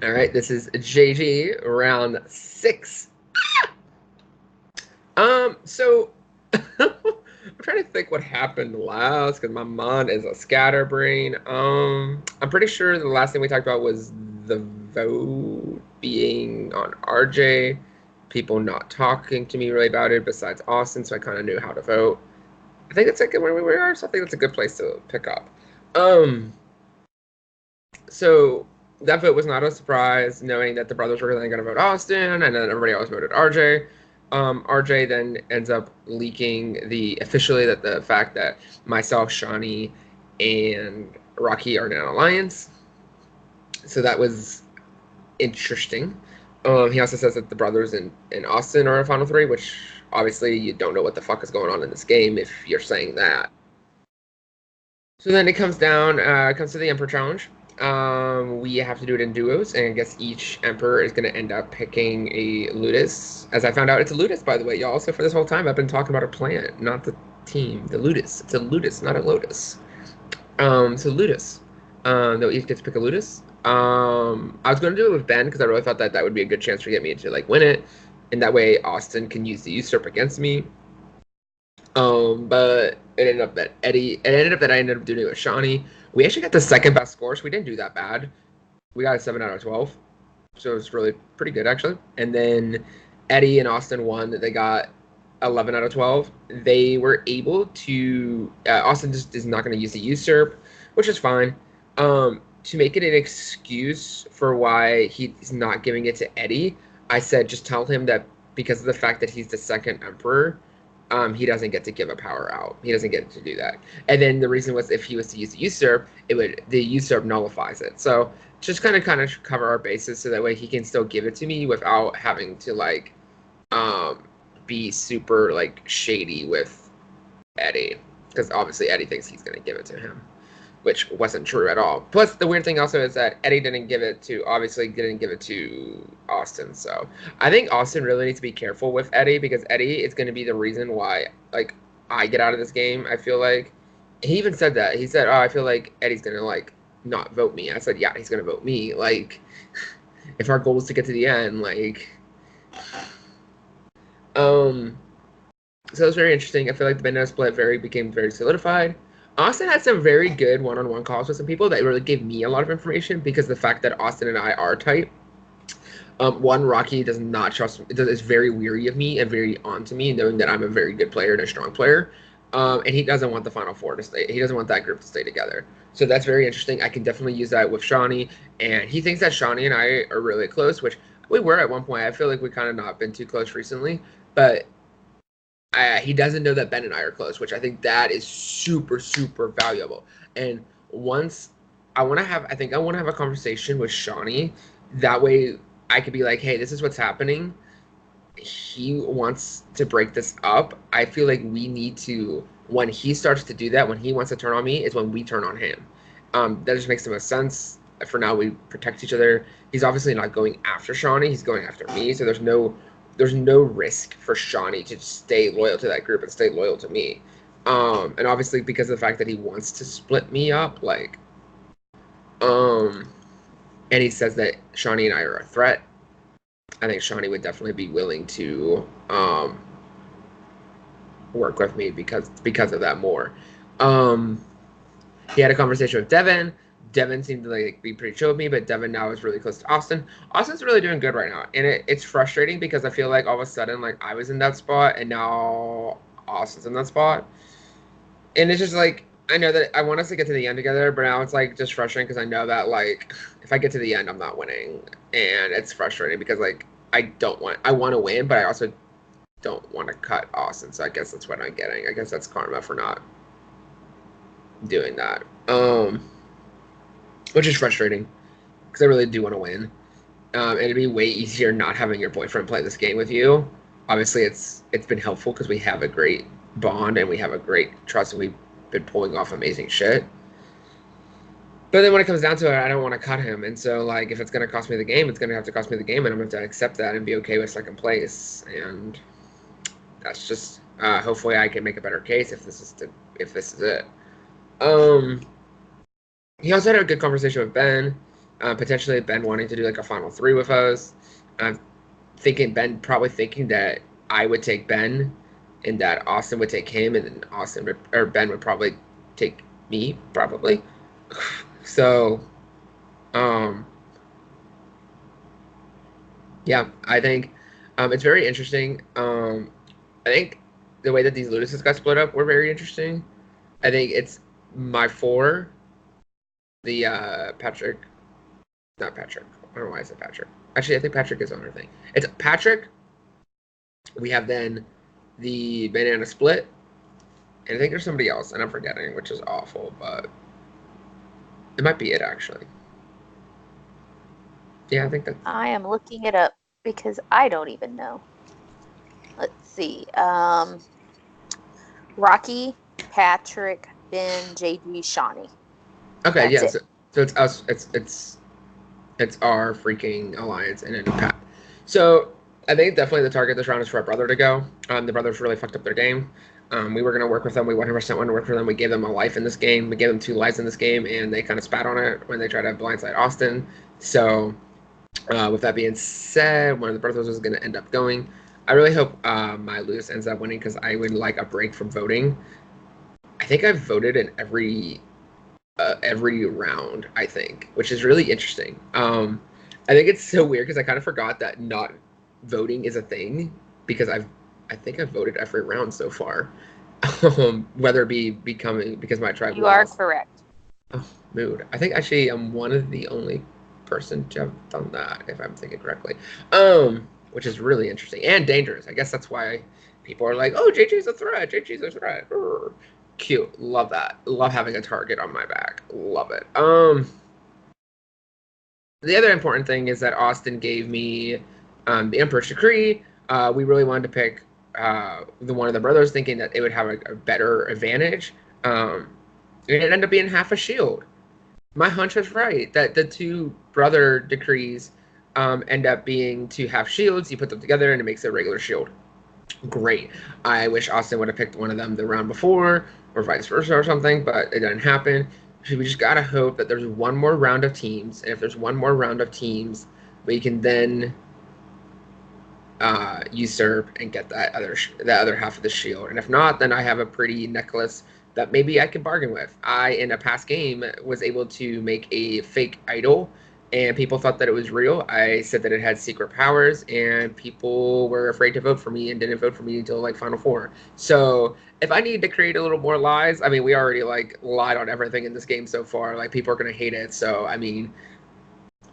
All right, this is JG, round 6. So I'm trying to think what happened last because my mind is a scatterbrain. I'm pretty sure the last thing we talked about was the vote being on RJ, people not talking to me really about it besides Austin, so I kind of knew how to vote. I think that's like where we were, so I think that's a good place to pick up. Um, so that vote was not a surprise, knowing that the brothers were going to vote Austin, and then everybody else voted RJ. RJ then ends up leaking officially that the fact that myself, Shawnee, and Rocky are in an alliance. So that was interesting. He also says that the brothers in Austin are a final three, which obviously you don't know what the fuck is going on in this game if you're saying that. So then it comes down, comes to the Emperor Challenge. We have to do it in duos, and I guess each Emperor is going to end up picking a Ludus. As I found out, it's a Ludus, by the way, y'all. So for this whole time, I've been talking about a plant, not the team. The Ludus. It's a Ludus, not a Lotus. So Ludus. They'll each get to pick a Ludus. I was going to do it with Ben because I really thought that that would be a good chance to get me to like win it, and that way Austin can use the usurp against me. But it ended up that I ended up doing it with Shawnee. We actually got the second best score, so we didn't do that bad. We got a 7 out of 12, so it was really pretty good actually. And then Eddie and Austin won. They got 11 out of 12. They were able to. Austin just is not going to use the usurp, which is fine. To make it an excuse for why he's not giving it to Eddie, I said just tell him that because of the fact that he's the second emperor, he doesn't get to give a power out. He doesn't get to do that. And then the reason was if he was to use the usurp, the usurp nullifies it. So just kind of cover our bases so that way he can still give it to me without having to like be super like shady with Eddie, because obviously Eddie thinks he's gonna give it to him, which wasn't true at all. Plus, the weird thing also is that Eddie didn't give it to Austin. So I think Austin really needs to be careful with Eddie because Eddie is going to be the reason why, like, I get out of this game. I feel like he even said that. He said, "Oh, I feel like Eddie's going to like not vote me." I said, "Yeah, he's going to vote me." Like, if our goal is to get to the end, like, um, so it was very interesting. I feel like the Bandana split became very solidified. Austin had some very good one-on-one calls with some people that really gave me a lot of information because the fact that Austin and I are tight. One, Rocky does not trust me, is very weary of me and very onto me, knowing that I'm a very good player and a strong player. And he doesn't want the Final Four to stay. He doesn't want that group to stay together. So that's very interesting. I can definitely use that with Shawnee. And he thinks that Shawnee and I are really close, which we were at one point. I feel like we kind of not been too close recently. But he doesn't know that Ben and I are close, which I think that is super, super valuable. And once I think I want to have a conversation with Shawnee. That way I could be like, hey, this is what's happening. He wants to break this up. I feel like we need to, when he starts to do that, when he wants to turn on me, is when we turn on him. That just makes the most sense. For now, we protect each other. He's obviously not going after Shawnee. He's going after me. So there's no risk for Shawnee to stay loyal to that group and stay loyal to me. And obviously because of the fact that he wants to split me up, like, and he says that Shawnee and I are a threat. I think Shawnee would definitely be willing to work with me because of that more. He had a conversation with Devin. Devin seemed to like be pretty chill with me, but Devin now is really close to Austin. Austin's really doing good right now, and it's frustrating because I feel like all of a sudden like I was in that spot and now Austin's in that spot, and it's just like I know that I want us to get to the end together, but now it's like just frustrating because I know that like if I get to the end, I'm not winning, and it's frustrating because like I want to win, but I also don't want to cut Austin. So I guess that's what I'm getting. I guess that's karma for not doing that. Which is frustrating because I really do want to win. And it'd be way easier not having your boyfriend play this game with you. Obviously, it's been helpful because we have a great bond and we have a great trust, and we've been pulling off amazing shit. But then when it comes down to it, I don't want to cut him, and so like if it's gonna cost me the game, it's gonna have to cost me the game, and I'm gonna have to accept that and be okay with second place. And that's just hopefully I can make a better case if this is it. He also had a good conversation with Ben. Potentially Ben wanting to do like a final three with us. I'm thinking Ben probably thinking that I would take Ben, and that Austin would take him, and then or Ben would probably take me probably. So, um, yeah, I think it's very interesting. I think the way that these Ludices got split up were very interesting. I think it's my four, the Patrick, not Patrick. I don't know why I said Patrick. Actually, I think Patrick is on our thing. It's Patrick. We have then the banana split, and I think there's somebody else, and I'm forgetting, which is awful, but it might be it actually. Yeah, I think that's I am looking it up because I don't even know. Let's see. Rocky, Patrick, Ben, JG, Shawnee. okay. That's Yeah, it. so it's us. It's our freaking alliance, and then Pat. So I think definitely the target this round is for our brother to go. The brothers really fucked up their game. We were gonna work with them. We 100% wanted to work for them. We gave them a life in this game. We gave them 2 lives in this game, and they kind of spat on it when they tried to blindside Austin. So with that being said, one of the brothers was going to end up going. I really hope my Lewis ends up winning because I would like a break from voting. I think I've voted in every round. I think, which is really interesting. I think it's so weird because I kind of forgot that not voting is a thing because I think I've voted every round so far. Whether it be becoming because my tribe You are lost. correct. Oh, mood. I think actually I'm one of the only person to have done that, if I'm thinking correctly. Which is really interesting and dangerous. I guess that's why people are like, "Oh, JJ's a threat. JJ's a threat." Urgh. Cute. Love that. Love having a target on my back. Love it. The other important thing is that Austin gave me the Emperor's Decree. We really wanted to pick the one of the brothers, thinking that it would have a better advantage. It ended up being half a shield. My hunch was right that the two brother decrees end up being to have shields. You put them together and it makes a regular shield. Great. I wish Austin would have picked one of them the round before or vice versa or something, but it didn't happen. So we just gotta hope that there's one more round of teams, and if there's one more round of teams, we can then usurp and get that other half of the shield. And if not, then I have a pretty necklace that maybe I can bargain with. I in a past game was able to make a fake idol, and people thought that it was real. I said that it had secret powers, and people were afraid to vote for me and didn't vote for me until like Final Four. So if I need to create a little more lies, I mean, we already like lied on everything in this game so far. Like people are gonna hate it. So I mean,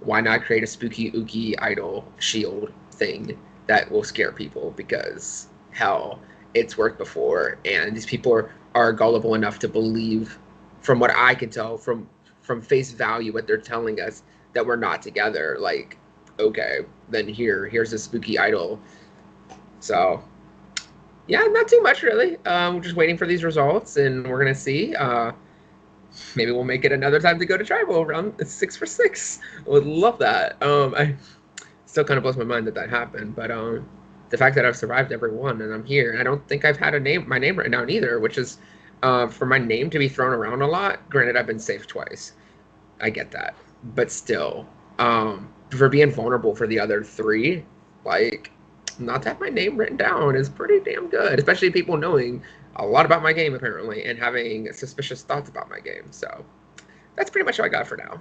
why not create a spooky ooky idol shield thing that will scare people? Because hell, it's worked before, and these people are gullible enough to believe, from what I can tell from face value, what they're telling us, that we're not together. Like, okay, then here's a spooky idol. So yeah, not too much really. We're just waiting for these results, and we're gonna see. Maybe we'll make it another time to go to tribal round 6 for 6. I would love that. I still kind of blows my mind that that happened, but the fact that I've survived every one and I'm here, I don't think I've had my name written down either, which is for my name to be thrown around a lot. Granted, I've been safe twice. I get that, but still, for being vulnerable for the other three, like not to have my name written down is pretty damn good, especially people knowing a lot about my game apparently and having suspicious thoughts about my game. So that's pretty much all I got for now.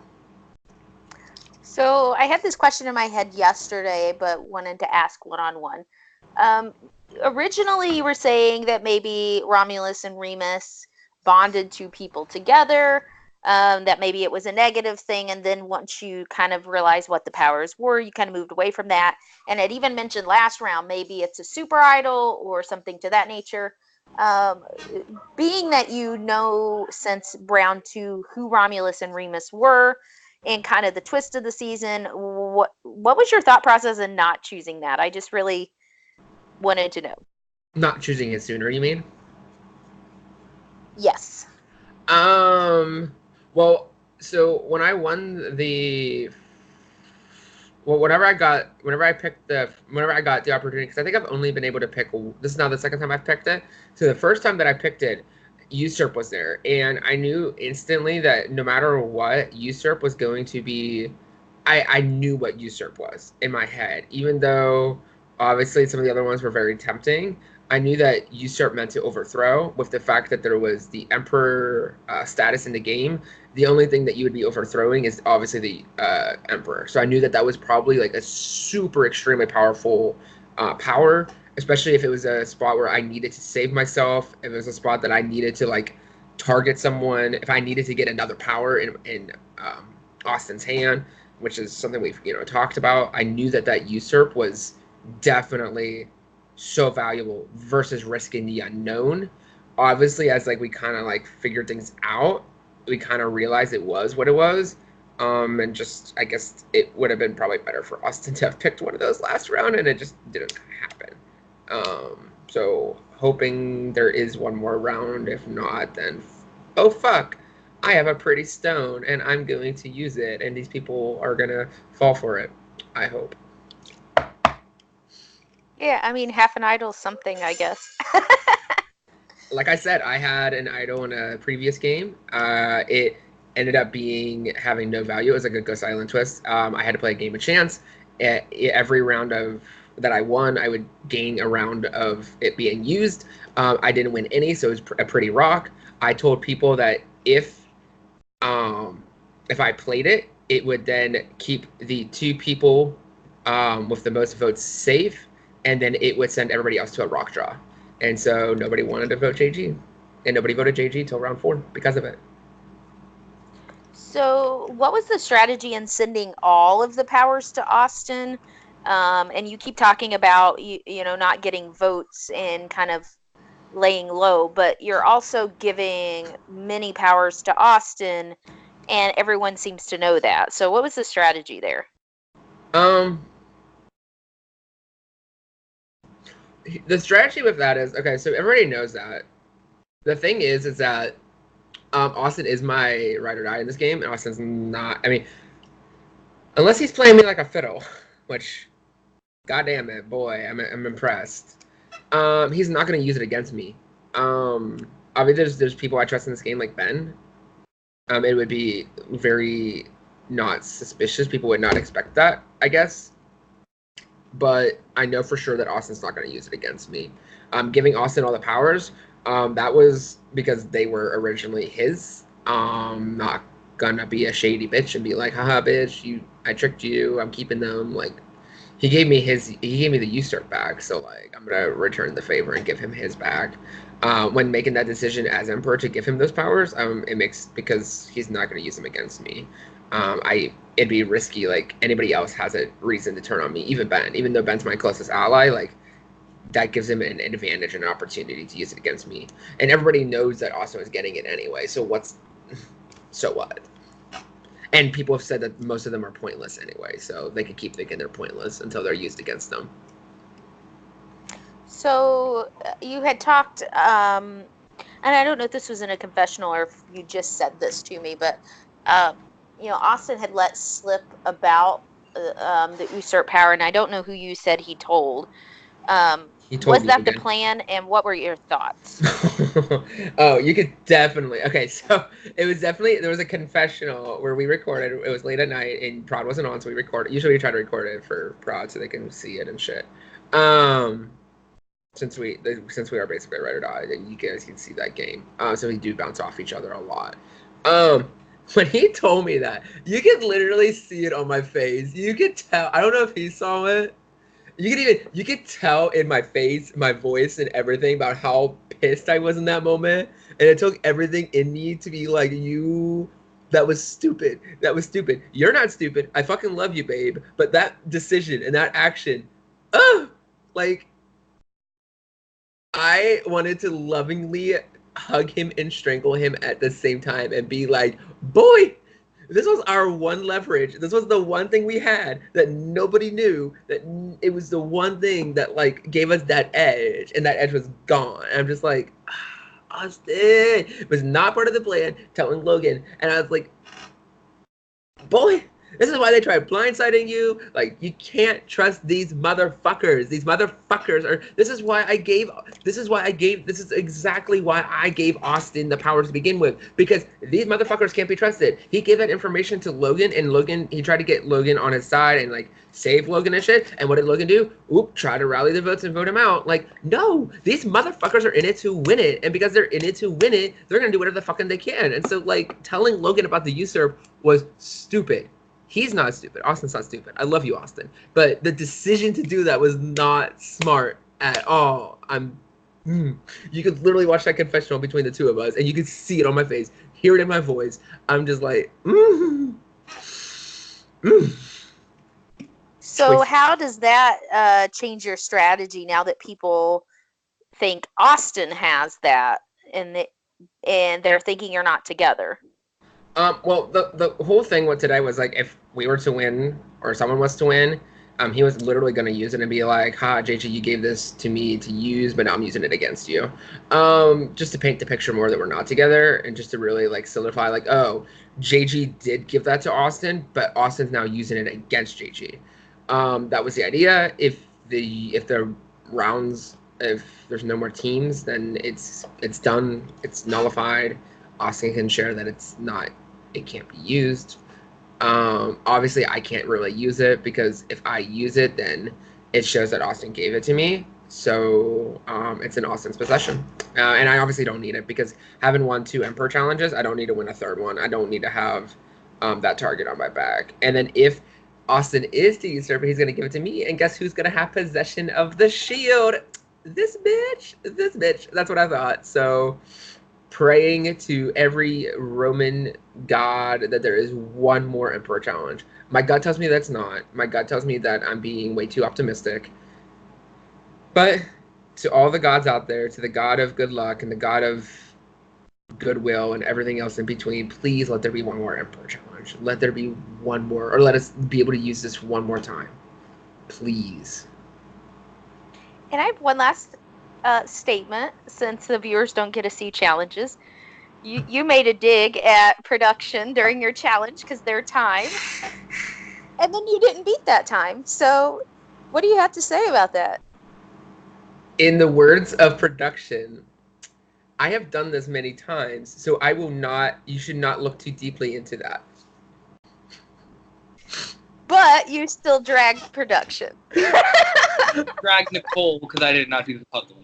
So I had this question in my head yesterday, but wanted to ask one-on-one. Um, Originally, you were saying that maybe Romulus and Remus bonded two people together, that maybe it was a negative thing, and then once you kind of realized what the powers were, you kind of moved away from that. And it even mentioned last round maybe it's a super idol or something to that nature. Um, Being that you know since round two who Romulus and Remus were, and kind of the twist of the season, what was your thought process in not choosing that? I just really wanted to know. Not choosing it sooner, you mean? Yes. Um, well, so when I won the well, whenever I got the opportunity, because I think I've only been able to pick. This is now the second time I've picked it. So the first time that I picked it, Usurp was there, and I knew instantly that no matter what, Usurp was going to be. I knew what usurp was in my head, even though obviously some of the other ones were very tempting. I knew that usurp meant to overthrow. With the fact that there was the emperor status in the game, the only thing that you would be overthrowing is obviously the emperor. So I knew that that was probably like a super extremely powerful power, especially if it was a spot where I needed to save myself. If it was a spot that I needed to like target someone, if I needed to get another power in Austin's hand, which is something we've talked about. I knew that that usurp was definitely so valuable versus risking the unknown. Obviously, as like we kind of like figured things out, we kind of realized it was what it was. And just I guess it would have been probably better for Austin to have picked one of those last round, and it just didn't happen. So hoping there is one more round. If not, then oh fuck, I have a pretty stone and I'm going to use it, and these people are gonna fall for it. I hope. Yeah, I mean, half an idol's something, I guess. Like I said, I had an idol in a previous game. It ended up being having no value. It was like a Ghost Island twist. I had to play a game of chance. Every round of that I won, I would gain a round of it being used. I didn't win any, so it was a pretty rock. I told people that um, if I played it, it would then keep the two people with the most votes safe, and then it would send everybody else to a rock draw. And so nobody wanted to vote JG, and nobody voted JG till round 4 because of it. So, what was the strategy in sending all of the powers to Austin? And you keep talking about not getting votes and kind of laying low, but you're also giving many powers to Austin, and everyone seems to know that. So, what was the strategy there? Um, the strategy with that is okay. So everybody knows that. The thing is that Austin is my ride or die in this game, and Austin's not. I mean, unless he's playing me like a fiddle, which, goddamn it, boy, I'm impressed. He's not gonna use it against me. I mean, there's people I trust in this game like Ben. It would be very not suspicious. People would not expect that, I guess. But I know for sure that Austin's not going to use it against me. Giving Austin all the powers, that was because they were originally his. Not gonna be a shady bitch and be like, haha, bitch, I tricked you. I'm keeping them. Like, he gave me the usurp back, so like I'm gonna return the favor and give him his back. When making that decision as emperor to give him those powers, it makes because he's not gonna use them against me. It'd be risky. Like anybody else has a reason to turn on me, even Ben. Even though Ben's my closest ally, like that gives him an advantage and an opportunity to use it against me. And everybody knows that Austin is getting it anyway. So so what? And people have said that most of them are pointless anyway, so they can keep thinking they're pointless until they're used against them. So you had talked, and I don't know if this was in a confessional or if you just said this to me, but Austin had let slip about the usurp power, and I don't know who you said he told. He told was me that again. The plan, and what were your thoughts? Oh, you could definitely. Okay, so it was definitely there was a confessional where we recorded. It was late at night and Prod wasn't on, so we recorded. Usually we try to record it for Prod so they can see it and shit. Since we are basically right or die, you guys can see that game. So we do bounce off each other a lot. When he told me that, you could literally see it on my face. You could tell. I don't know if he saw it. You could tell in my face, my voice, and everything about how pissed I was in that moment. And it took everything in me to be like, that was stupid. That was stupid. You're not stupid. I fucking love you, babe. But that decision and that action, like, I wanted to lovingly hug him and strangle him at the same time and be like, boy, this was our one leverage. This was the one thing we had that nobody knew. That it was the one thing that like gave us that edge, and that edge was gone. And I'm just like, Austin it was not part of the plan. Telling Logan, and I was like, boy, This is why they try blindsiding you. Like, you can't trust these motherfuckers. These motherfuckers are. This is exactly why I gave Austin the power to begin with. Because these motherfuckers can't be trusted. He gave that information to Logan, and he tried to get Logan on his side and, like, save Logan and shit. And what did Logan do? Oop, try to rally the votes and vote him out. Like, no, these motherfuckers are in it to win it. And because they're in it to win it, they're going to do whatever the fucking they can. And so, like, telling Logan about the usurp was stupid. He's not stupid. Austin's not stupid. I love you, Austin. But the decision to do that was not smart at all. You could literally watch that confessional between the two of us, and you could see it on my face, hear it in my voice. I'm just like, So how does that change your strategy now that people think Austin has that, and they're thinking you're not together? Well, the whole thing with today was like, if we were to win or someone was to win, he was literally going to use it and be like, "Ha, JG, you gave this to me to use, but now I'm using it against you," just to paint the picture more that we're not together, and just to really like solidify, like, oh, JG did give that to Austin, but Austin's now using it against JG. That was the idea. If the rounds, if there's no more teams, then it's done. It's nullified. Austin can share that it can't be used. Obviously, I can't really use it because if I use it, then it shows that Austin gave it to me. So it's in Austin's possession. And I obviously don't need it because having won 2 Emperor challenges, I don't need to win a 3rd one. I don't need to have that target on my back. And then if Austin is to usurp it, he's going to give it to me. And guess who's going to have possession of the shield? This bitch. That's what I thought. So praying to every Roman god that there is one more Emperor challenge. My gut tells me that's not. My gut tells me that I'm being way too optimistic. But to all the gods out there, to the god of good luck and the god of goodwill and everything else in between, please let there be one more Emperor challenge. Let there be one more, or let us be able to use this one more time. Please. And I have one last statement, since the viewers don't get to see challenges. You made a dig at production during your challenge because their time, and then you didn't beat that time. So what do you have to say about that? In the words of production, I have done this many times, so you should not look too deeply into that. But you still dragged production. Dragged Nicole because I did not do the puzzle.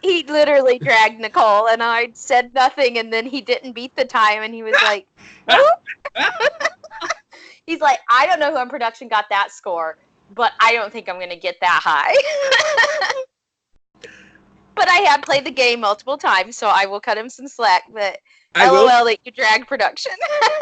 He literally dragged Nicole, and I said nothing, and then he didn't beat the time, and he was like, he's like, I don't know who on production got that score, but I don't think I'm going to get that high. But I have played the game multiple times, so I will cut him some slack, but LOL that you dragged production.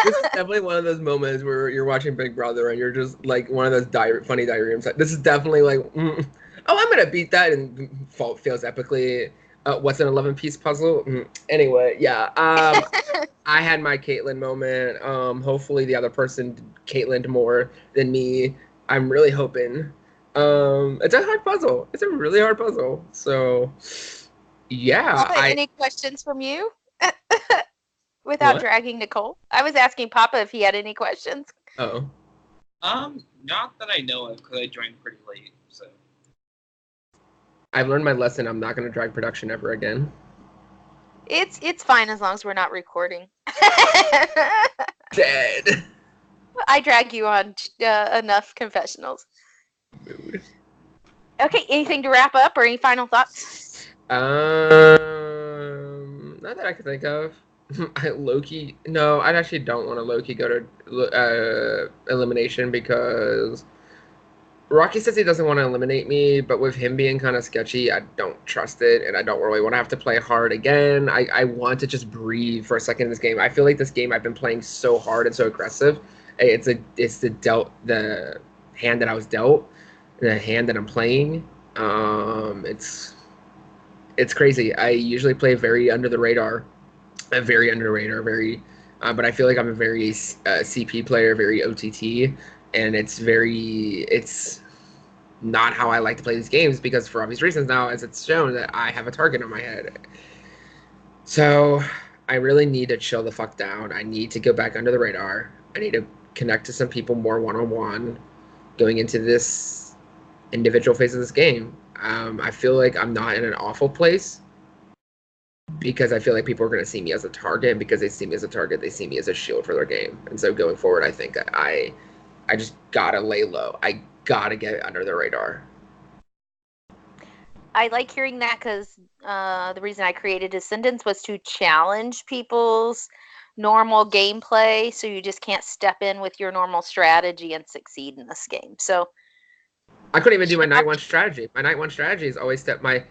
This is definitely one of those moments where you're watching Big Brother and you're just like one of those funny diagrams. This is definitely like, oh, I'm going to beat that, and fails epically. What's an 11-piece puzzle? Anyway, yeah. I had my Caitlyn moment. Hopefully the other person Caitlyn'd more than me. I'm really hoping. It's a hard puzzle. It's a really hard puzzle. So, yeah. Papa, any questions from you? Without dragging Nicole? I was asking Papa if he had any questions. Oh. Not that I know of, because I joined pretty late, so. I've learned my lesson. I'm not going to drag production ever again. It's fine as long as we're not recording. Dead. I drag you on enough confessionals. Mood. Okay, anything to wrap up or any final thoughts? Not that I can think of. No, I actually don't want to Loki go to elimination because Rocky says he doesn't want to eliminate me, but with him being kind of sketchy, I don't trust it, and I don't really want to have to play hard again. I want to just breathe for a second in this game. I feel like this game I've been playing so hard and so aggressive. It's the hand that I was dealt, the hand that I'm playing. It's crazy. I usually play very under the radar, but I feel like I'm a very CP player, very OTT, and it's not how I like to play these games because for obvious reasons now, as it's shown that I have a target on my head. So I really need to chill the fuck down. I need to go back under the radar. I need to connect to some people more one-on-one going into this individual phase of this game. I feel like I'm not in an awful place because I feel like people are going to see me as a target, and because they see me as a target, they see me as a shield for their game. And so going forward, I think I just gotta lay low. I gotta get under the radar. I like hearing that because the reason I created Descendants was to challenge people's normal gameplay, so you just can't step in with your normal strategy and succeed in this game. So I couldn't even do my night one strategy. My night one strategy is always my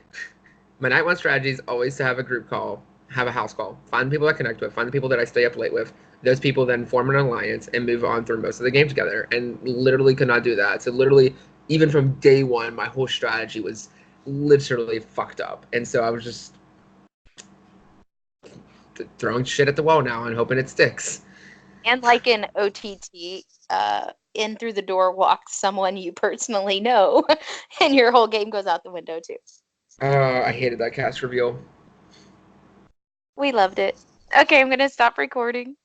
night one strategy is always to have a group call, have a house call, find people I connect with, find the people that I stay up late with. Those people then form an alliance and move on through most of the game together. And literally could not do that. So literally, even from day one, my whole strategy was literally fucked up. And so I was just throwing shit at the wall now and hoping it sticks. And like in OTT, in through the door walks someone you personally know, and your whole game goes out the window too. I hated that cast reveal. We loved it. Okay, I'm gonna stop recording.